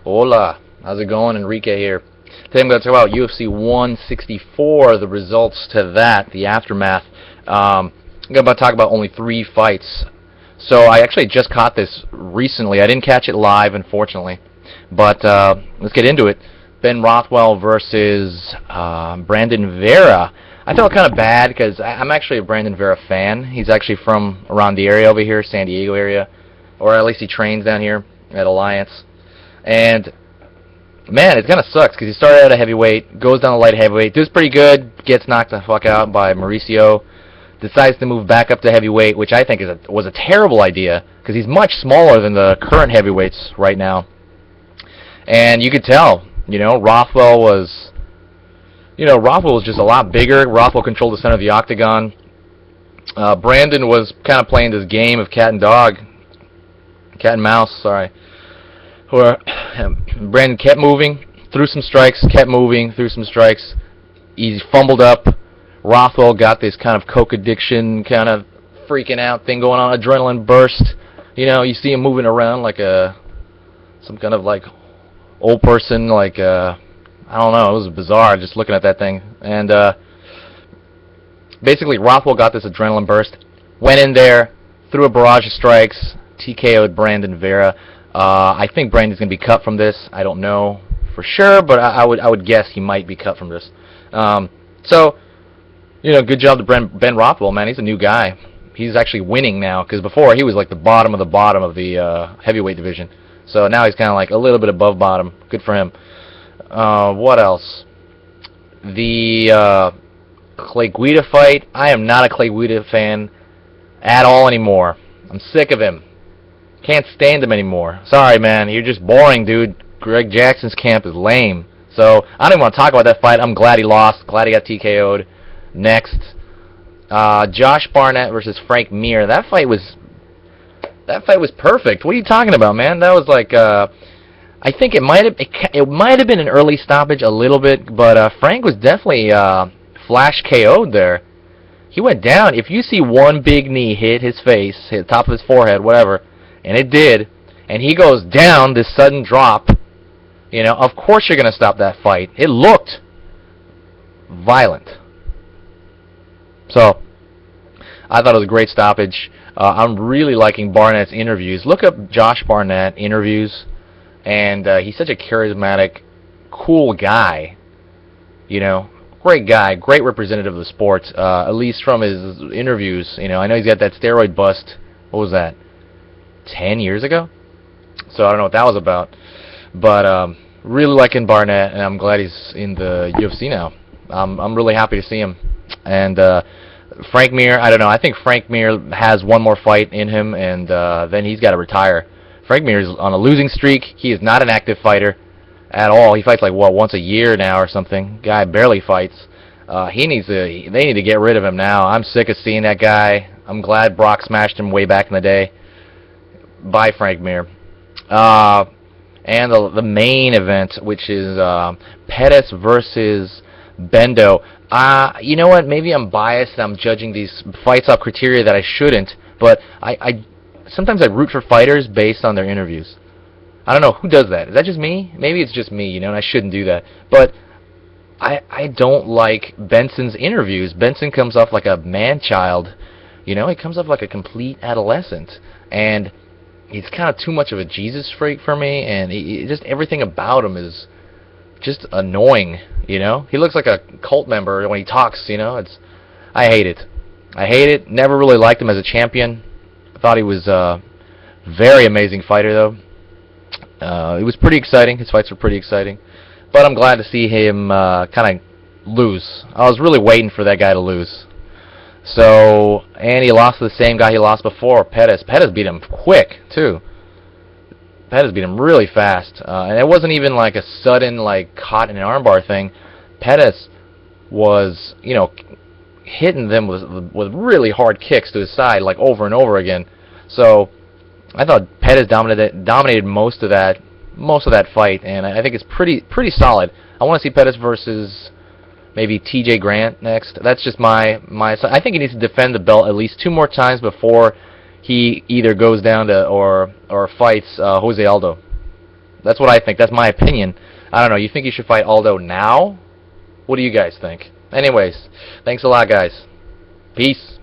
Hola, how's it going? Enrique here. Today I'm going to talk about UFC 164, the results to that, the aftermath. I'm going to talk about only 3 fights. So I actually just caught this recently. I didn't catch it live, unfortunately. But let's get into it. Ben Rothwell versus Brandon Vera. I felt kind of bad because I'm actually a Brandon Vera fan. He's actually from around the area over here, San Diego area. Or at least he trains down here at Alliance. And, man, it kind of sucks because he started out a heavyweight, goes down to light heavyweight, does pretty good, gets knocked the fuck out by Mauricio, decides to move back up to heavyweight, which I think was a terrible idea because he's much smaller than the current heavyweights right now. And you could tell, Rothwell was just a lot bigger. Rothwell controlled the center of the octagon. Brandon was kind of playing this game of cat and mouse, where Brandon kept moving, threw some strikes, kept moving, threw some strikes. He fumbled up. Rothwell got this kind of coke addiction, kind of freaking out thing going on, adrenaline burst. You see him moving around like some kind of like old person, like I don't know. It was bizarre just looking at that thing. And basically, Rothwell got this adrenaline burst, went in there, threw a barrage of strikes, TKO'd Brandon Vera. I think Brandon's going to be cut from this. I don't know for sure, but I would guess he might be cut from this. So, good job to Ben Rothwell, man. He's a new guy. He's actually winning now, because before he was like the bottom of the heavyweight division. So now he's kind of like a little bit above bottom. Good for him. What else? The Clay Guida fight. I am not a Clay Guida fan at all anymore. I'm sick of him. Can't stand him anymore. Sorry, man. You're just boring, dude. Greg Jackson's camp is lame. So I don't even want to talk about that fight. I'm glad he lost. Glad he got TKO'd. Next, Josh Barnett versus Frank Mir. That fight was perfect. What are you talking about, man? That was like I think it might have been an early stoppage a little bit, but Frank was definitely flash KO'd there. He went down. If you see one big knee hit his face, hit the top of his forehead, whatever, and it did, and he goes down, this sudden drop, of course you're going to stop that fight. It looked violent. So, I thought it was a great stoppage. I'm really liking Barnett's interviews. Look up Josh Barnett interviews, and he's such a charismatic, cool guy. Great guy, great representative of the sport, at least from his interviews. I know he's got that steroid bust. What was that? 10 years ago? So I don't know what that was about. But really liking Barnett, and I'm glad he's in the UFC now. I'm really happy to see him. And Frank Mir, I don't know. I think Frank Mir has one more fight in him, and then he's got to retire. Frank Mir is on a losing streak. He is not an active fighter at all. He fights like once a year now or something. Guy barely fights. They need to get rid of him now. I'm sick of seeing that guy. I'm glad Brock smashed him way back in the day. Bye, Frank Mir. And the main event, which is Pettis versus Bendo. You know what? Maybe I'm biased. I'm judging these fights off criteria that I shouldn't. But sometimes I root for fighters based on their interviews. I don't know who does that. Is that just me? Maybe it's just me, and I shouldn't do that. But I don't like Benson's interviews. Benson comes off like a man-child. He comes off like a complete adolescent. And he's kind of too much of a Jesus freak for me, and just everything about him is just annoying, He looks like a cult member when he talks, I hate it. Never really liked him as a champion. I thought he was a very amazing fighter, though. It was pretty exciting. His fights were pretty exciting. But I'm glad to see him kind of lose. I was really waiting for that guy to lose. So, and he lost to the same guy he lost before, Pettis. Pettis beat him quick, too. Pettis beat him really fast. And it wasn't even like a sudden, caught in an armbar thing. Pettis was, hitting them with really hard kicks to his side, over and over again. So, I thought Pettis dominated most of that fight, and I think it's pretty solid. I want to see Pettis versus maybe T.J. Grant next. That's just my. I think he needs to defend the belt at least 2 more times before he either goes down to or fights Jose Aldo. That's what I think. That's my opinion. I don't know. You think you should fight Aldo now? What do you guys think? Anyways, thanks a lot, guys. Peace.